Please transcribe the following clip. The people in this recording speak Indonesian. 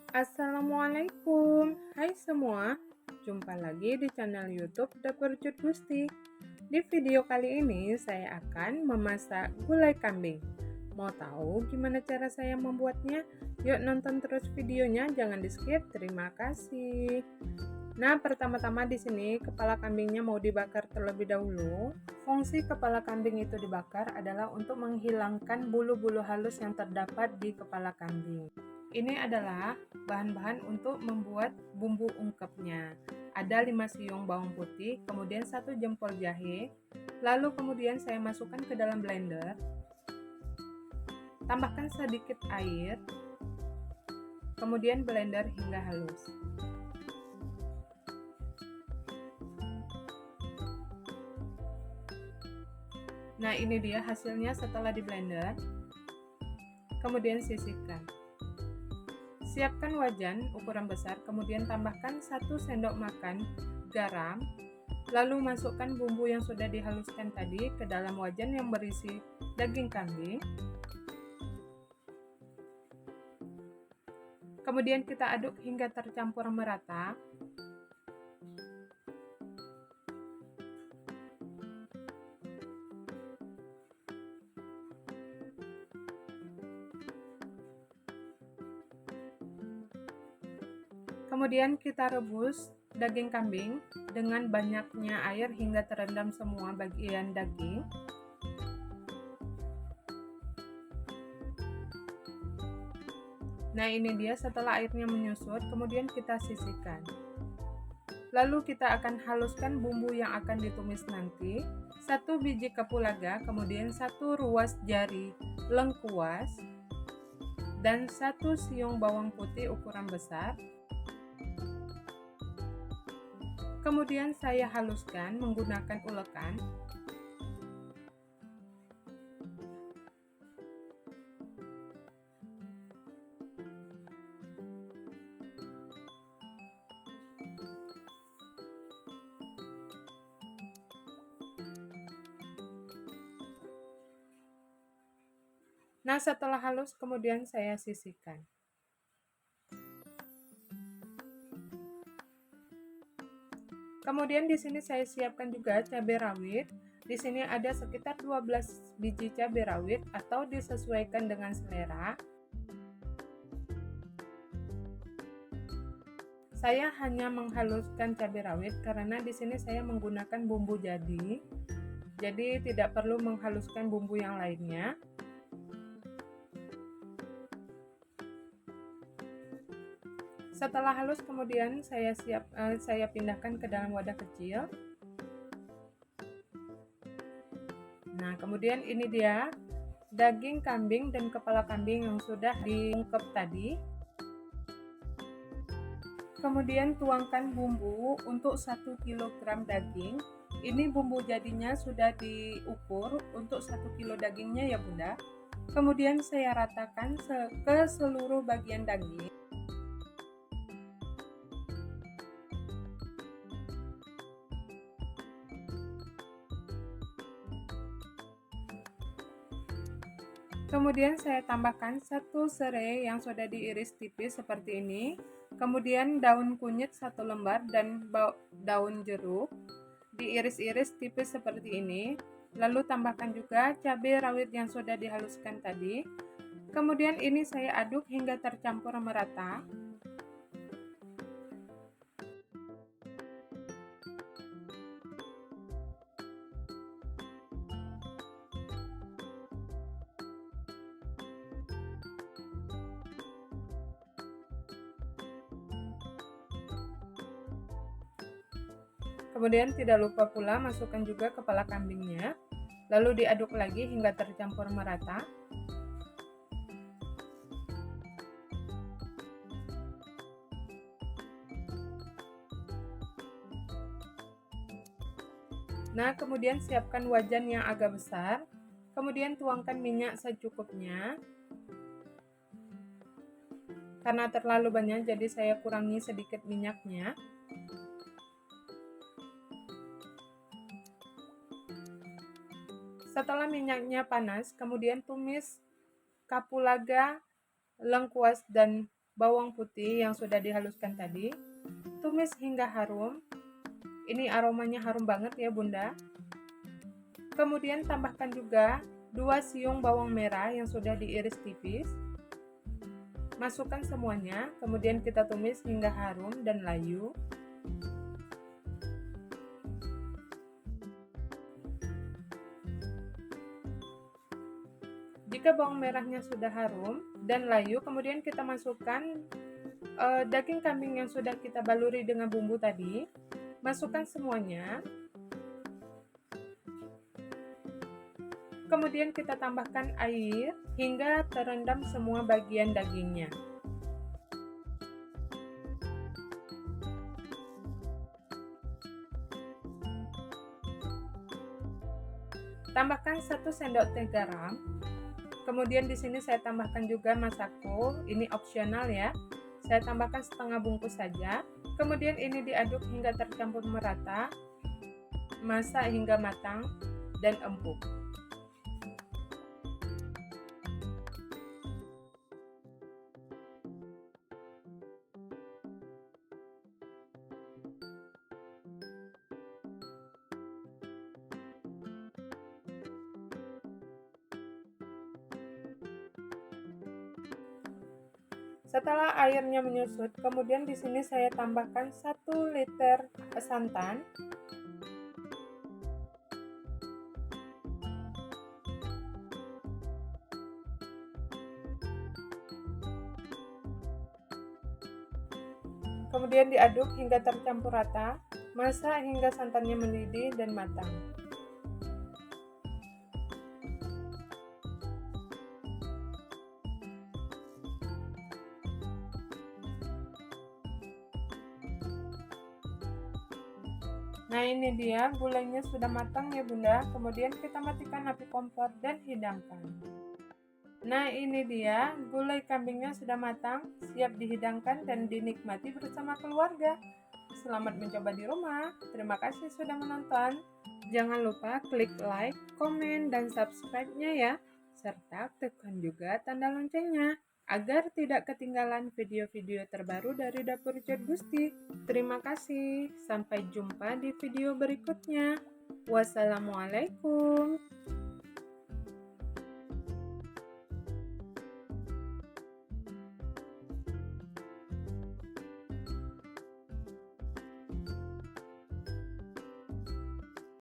Assalamualaikum, hai semua. Jumpa lagi di channel YouTube Dapur Cut Gusti. Di video kali ini saya akan memasak gulai kambing. Mau tahu gimana cara saya membuatnya? Yuk nonton terus videonya, jangan di skip. Terima kasih. Nah, pertama-tama di sini kepala kambingnya mau dibakar terlebih dahulu. Fungsi kepala kambing itu dibakar adalah untuk menghilangkan bulu-bulu halus yang terdapat di kepala kambing. Ini adalah bahan-bahan untuk membuat bumbu ungkepnya. Ada 5 siung bawang putih, kemudian 1 jempol jahe. Lalu kemudian saya masukkan ke dalam blender. Tambahkan sedikit air. Kemudian blender hingga halus. Nah, ini dia hasilnya setelah di blender. Kemudian sisihkan. Siapkan wajan ukuran besar, kemudian tambahkan 1 sendok makan garam, lalu masukkan bumbu yang sudah dihaluskan tadi ke dalam wajan yang berisi daging kambing. Kemudian kita aduk hingga tercampur merata. Kemudian kita rebus daging kambing dengan banyaknya air hingga terendam semua bagian daging. Nah, ini dia setelah airnya menyusut, kemudian kita sisihkan. Lalu kita akan haluskan bumbu yang akan ditumis nanti. 1 biji kapulaga, kemudian 1 ruas jari lengkuas, dan 1 siung bawang putih ukuran besar. Kemudian saya haluskan menggunakan ulekan. Nah, setelah halus kemudian saya sisihkan. Kemudian di sini saya siapkan juga cabai rawit. Di sini ada sekitar 12 biji cabai rawit atau disesuaikan dengan selera. Saya hanya menghaluskan cabai rawit karena di sini saya menggunakan bumbu jadi tidak perlu menghaluskan bumbu yang lainnya. Setelah halus kemudian saya pindahkan ke dalam wadah kecil. Nah, kemudian ini dia daging kambing dan kepala kambing yang sudah diungkep tadi. Kemudian tuangkan bumbu untuk 1 kg daging. Ini bumbu jadinya sudah diukur untuk 1 kg dagingnya ya Bunda. Kemudian saya ratakan ke seluruh bagian daging. Kemudian saya tambahkan 1 serai yang sudah diiris tipis seperti ini. Kemudian daun kunyit 1 lembar dan daun jeruk diiris-iris tipis seperti ini. Lalu tambahkan juga cabai rawit yang sudah dihaluskan tadi. Kemudian ini saya aduk hingga tercampur merata. Kemudian tidak lupa pula masukkan juga kepala kambingnya, lalu diaduk lagi hingga tercampur merata. Nah, kemudian siapkan wajan yang agak besar, kemudian tuangkan minyak secukupnya. Karena terlalu banyak jadi saya kurangi sedikit minyaknya. Setelah minyaknya panas, kemudian tumis kapulaga, lengkuas, dan bawang putih yang sudah dihaluskan tadi, tumis hingga harum. Ini aromanya harum banget ya Bunda. Kemudian tambahkan juga 2 siung bawang merah yang sudah diiris tipis. Masukkan semuanya, kemudian kita tumis hingga harum dan layu. Jika bawang merahnya sudah harum dan layu, kemudian kita masukkan daging kambing yang sudah kita baluri dengan bumbu tadi. Masukkan semuanya. Kemudian kita tambahkan air hingga terendam semua bagian dagingnya. Tambahkan 1 sendok teh garam. Kemudian di sini saya tambahkan juga masako, ini opsional ya. Saya tambahkan setengah bungkus saja. Kemudian ini diaduk hingga tercampur merata. Masak hingga matang dan empuk. Setelah airnya menyusut, kemudian di sini saya tambahkan 1 liter santan. Kemudian diaduk hingga tercampur rata. Masak hingga santannya mendidih dan matang. Nah ini dia, gulainya sudah matang ya Bunda. Kemudian kita matikan api kompor dan hidangkan. Nah ini dia, gulai kambingnya sudah matang, siap dihidangkan dan dinikmati bersama keluarga. Selamat mencoba di rumah. Terima kasih sudah menonton. Jangan lupa klik like, komen, dan subscribe-nya ya. Serta tekan juga tanda loncengnya agar tidak ketinggalan video-video terbaru dari Dapur Cut Gusti. Terima kasih. Sampai jumpa di video berikutnya. Wassalamualaikum.